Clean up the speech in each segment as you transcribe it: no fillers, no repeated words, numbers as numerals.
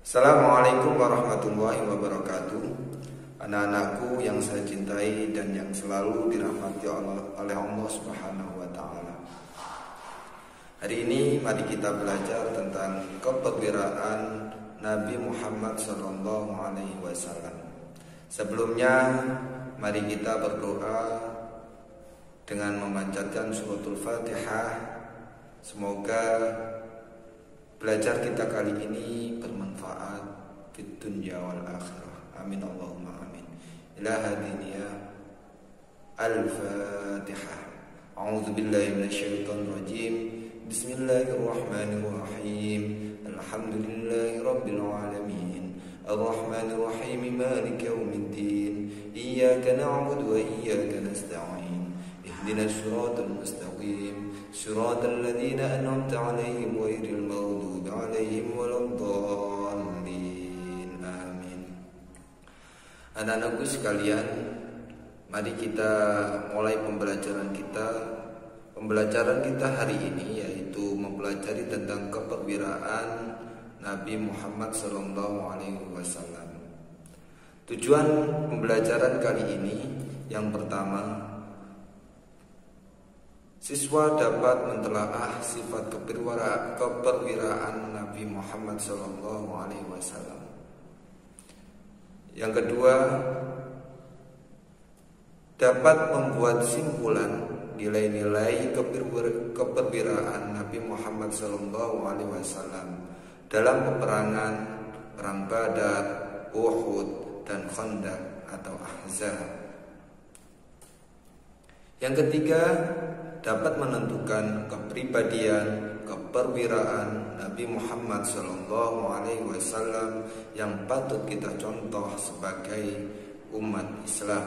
Assalamualaikum warahmatullahi wabarakatuh. Anak-anakku yang saya cintai dan yang selalu dirahmati oleh Allah Subhanahu wa Ta'ala. Hari ini mari kita belajar tentang keperwiraan Nabi Muhammad SAW. Sebelumnya mari kita berdoa dengan memanjatkan suratul Fatihah. Semoga belajar kita kali ini bermanfaat fid dunya wal akhirah. Amin Allahumma amin. Ila hadiniya Al-Fatihah. A'udzu billahi minasyaitonir rajim. Bismillahirrahmanirrahim. Alhamdulillahi rabbil alamin. Arrahmanir rahim. Maliki yaumiddin. Iyyaka na'budu wa iyyaka nasta'in. Ihdinas siratal mustaqim. Siratal ladzina an'amta 'alaihim ghairil maghdubi 'alaihim waladdallin. Amin. Anak-anakku sekalian, mari kita mulai pembelajaran kita. Pembelajaran kita hari ini yaitu mempelajari tentang keperwiraan Nabi Muhammad SAW. Tujuan pembelajaran kali ini yang pertama, siswa dapat mentelaah sifat keperwiraan Nabi Muhammad SAW. Yang kedua, dapat membuat simpulan nilai-nilai keperwiraan Nabi Muhammad SAW dalam peperangan Perang Badar, Uhud, dan Khandaq atau Ahzab. Yang ketiga, dapat menentukan kepribadian, keperwiraan Nabi Muhammad SAW yang patut kita contoh sebagai umat Islam.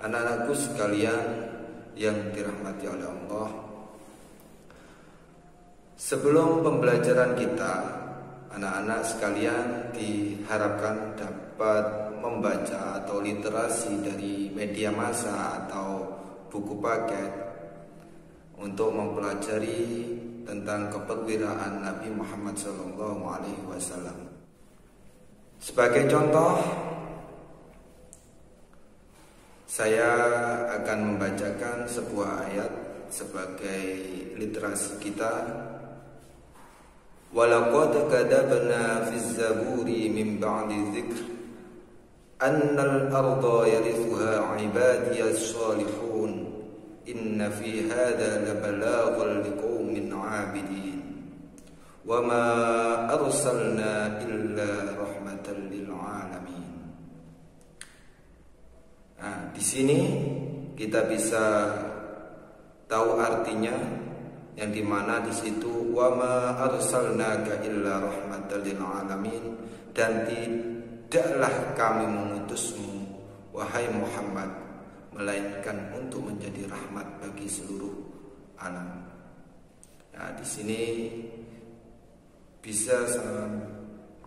Anak-anakku sekalian yang dirahmati oleh Allah, sebelum pembelajaran kita, anak-anak sekalian diharapkan dapat membaca atau literasi dari media massa atau buku paket untuk mempelajari tentang keperwiraan Nabi Muhammad SAW. Sebagai contoh, saya akan membacakan sebuah ayat sebagai literasi kita. Walaqad kadabna fiz zaburi min ba'di dzikr annal arda yarithuha ibadiyas salihun inna fi hadha labalaghan liqaumin 'abidin wa ma arsalna illa rahmatan lil alamin. Nah, di sini kita bisa tahu artinya, yang dimana di situ wa ma arsalnaka illa rahmatan lil alamin, dan tidaklah kami mengutusmu wahai Muhammad melainkan untuk menjadi rahmat bagi seluruh alam. Nah, di sini bisa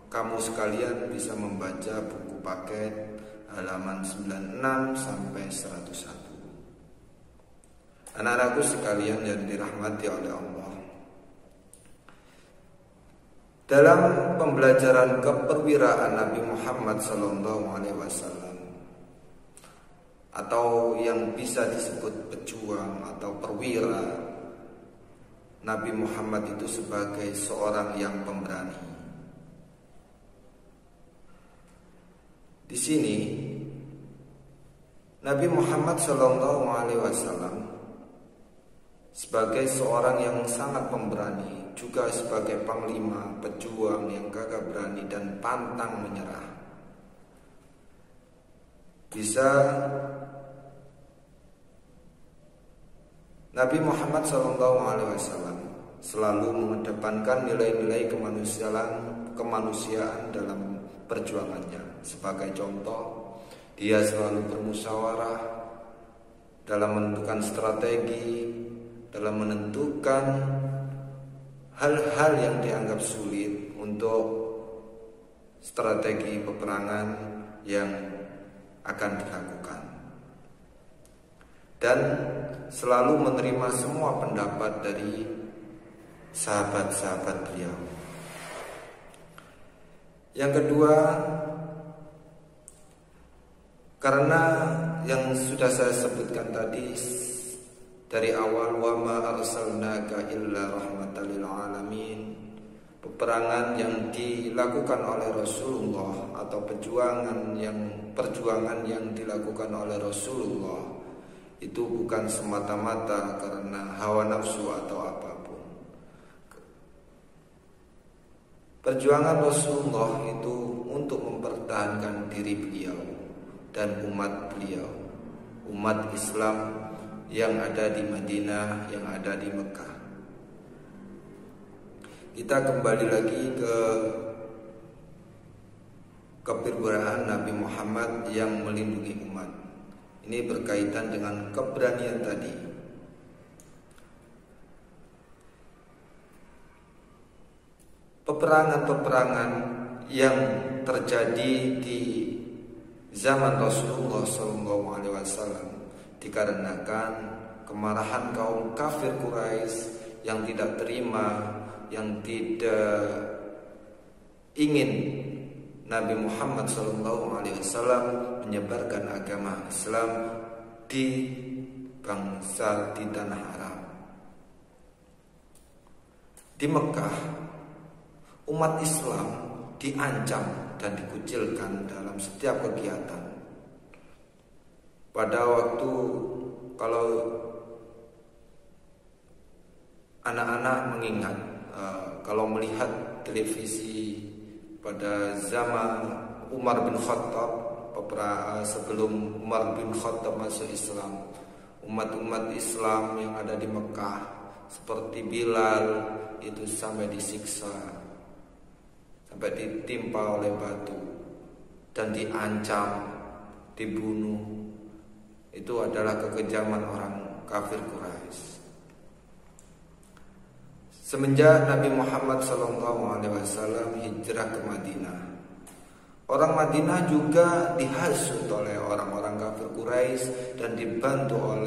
kamu sekalian bisa membaca buku paket halaman 96 sampai 101. Anak-anakku sekalian yang dirahmati oleh Allah, dalam pembelajaran keperwiraan Nabi Muhammad SAW atau yang bisa disebut pejuang atau perwira, Nabi Muhammad itu sebagai seorang yang pemberani. Di sini Nabi Muhammad SAW sebagai seorang yang sangat pemberani, juga sebagai panglima, pejuang yang gagah berani dan pantang menyerah. Nabi Muhammad SAW selalu mengedepankan nilai-nilai kemanusiaan dalam perjuangannya. Sebagai contoh, dia selalu bermusyawarah dalam menentukan strategi, dalam menentukan hal-hal yang dianggap sulit untuk strategi peperangan yang akan dilakukan, dan selalu menerima semua pendapat dari sahabat-sahabat beliau. Yang kedua, karena yang sudah saya sebutkan tadi dari awal, wa ma arsalnaka illa rahmatan lil alamin, peperangan yang dilakukan oleh Rasulullah atau perjuangan yang dilakukan oleh Rasulullah itu bukan semata-mata karena hawa nafsu atau apapun. Perjuangan Rasulullah itu untuk mempertahankan diri beliau dan umat beliau, umat Islam yang ada di Madinah, yang ada di Mekah. Kita kembali lagi ke keberberahan Nabi Muhammad yang melindungi umat. Ini berkaitan dengan keberanian tadi. Peperangan-peperangan yang terjadi di zaman Rasulullah SAW dikarenakan kemarahan kaum kafir Quraisy yang tidak terima, yang tidak ingin Nabi Muhammad SAW menyebarkan agama Islam di bangsa di tanah Arab. Di Mekah, umat Islam diancam dan dikucilkan dalam setiap kegiatan. Pada waktu kalau anak-anak mengingat, kalau melihat televisi pada zaman Umar bin Khattab, sebelum Umar bin Khattab masuk Islam, umat-umat Islam yang ada di Mekah seperti Bilal itu sampai disiksa, sampai ditimpa oleh batu dan diancam, dibunuh. Itu adalah kekejaman orang kafir Quraisy. Semenjak Nabi Muhammad SAW hijrah ke Madinah, orang Madinah juga dihasut oleh orang-orang kafir Quraisy dan dibantu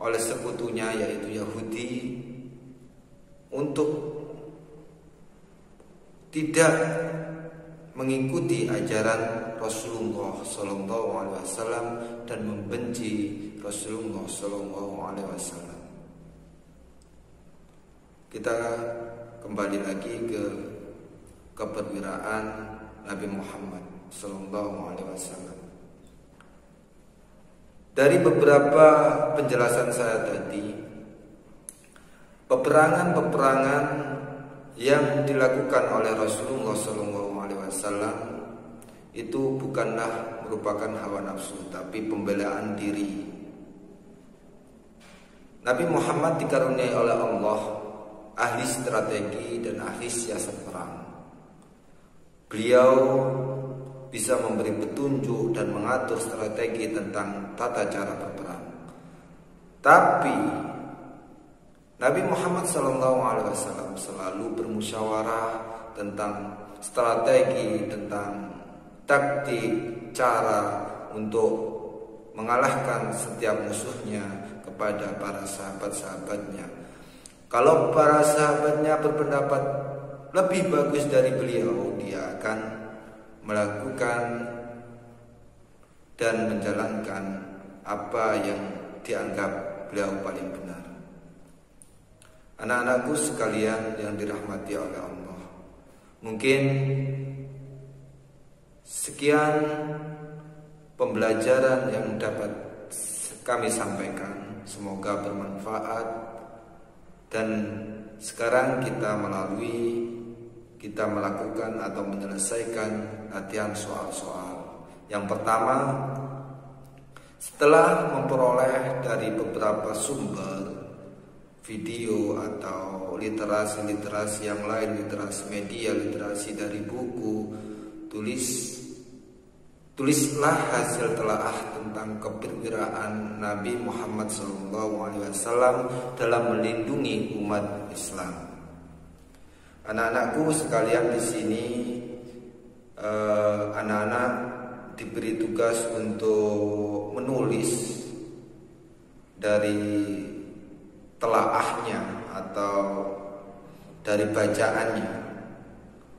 oleh sekutunya yaitu Yahudi untuk tidak mengikuti ajaran Rasulullah SAW dan membenci Rasulullah SAW. Kita kembali lagi ke keperwiraan Nabi Muhammad SAW. Dari beberapa penjelasan saya tadi, peperangan-peperangan yang dilakukan oleh Rasulullah SAW itu bukanlah merupakan hawa nafsu, tapi pembelaan diri. Nabi Muhammad dikaruniai oleh Allah ahli strategi dan ahli siasat perang. Beliau bisa memberi petunjuk dan mengatur strategi tentang tata cara berperang. Tapi Nabi Muhammad SAW selalu bermusyawarah tentang strategi, tentang taktik, cara untuk mengalahkan setiap musuhnya kepada para sahabat-sahabatnya. Kalau para sahabatnya berpendapat lebih bagus dari beliau, dia akan melakukan dan menjalankan apa yang dianggap beliau paling benar. Anak-anakku sekalian yang dirahmati oleh Allah, mungkin sekian pembelajaran yang dapat kami sampaikan, semoga bermanfaat. Dan sekarang kita melakukan atau menyelesaikan latihan soal-soal. Yang pertama, setelah memperoleh dari beberapa sumber video atau literasi yang lain, literasi media, literasi dari buku, tulislah hasil telaah tentang keperwiraan Nabi Muhammad SAW dalam melindungi umat Islam. Anak-anakku sekalian, di sini anak-anak diberi tugas untuk menulis dari telaahnya atau dari bacaannya.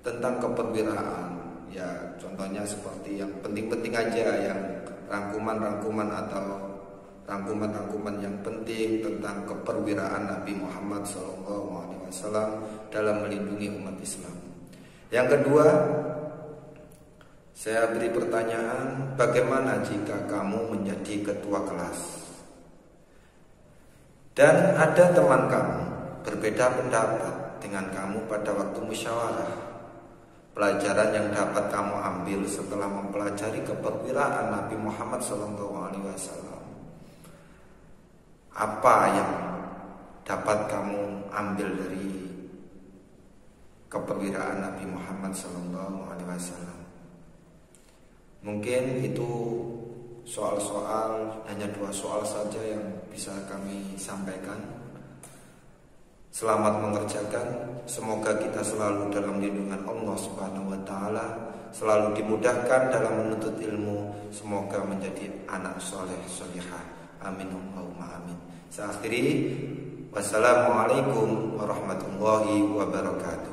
tentang keperwiraan. Ya, contohnya seperti yang penting-penting aja, yang rangkuman-rangkuman atau rangkuman-rangkuman yang penting tentang keperwiraan Nabi Muhammad SAW dalam melindungi umat Islam. Yang kedua, saya beri pertanyaan, bagaimana jika kamu menjadi ketua kelas dan ada teman kamu berbeda pendapat dengan kamu pada waktu musyawarah? Pelajaran yang dapat kamu ambil setelah mempelajari keperwiraan Nabi Muhammad SAW, apa yang dapat kamu ambil dari keperwiraan Nabi Muhammad SAW? Mungkin itu soal-soal, hanya 2 soal saja yang bisa kami sampaikan. Selamat mengerjakan. Semoga kita selalu dalam lindungan Allah Subhanahu wa taala, selalu dimudahkan dalam menuntut ilmu. Semoga menjadi anak soleh solihah. Amin Allahumma amin. Saya akhiri. Wassalamualaikum warahmatullahi wabarakatuh.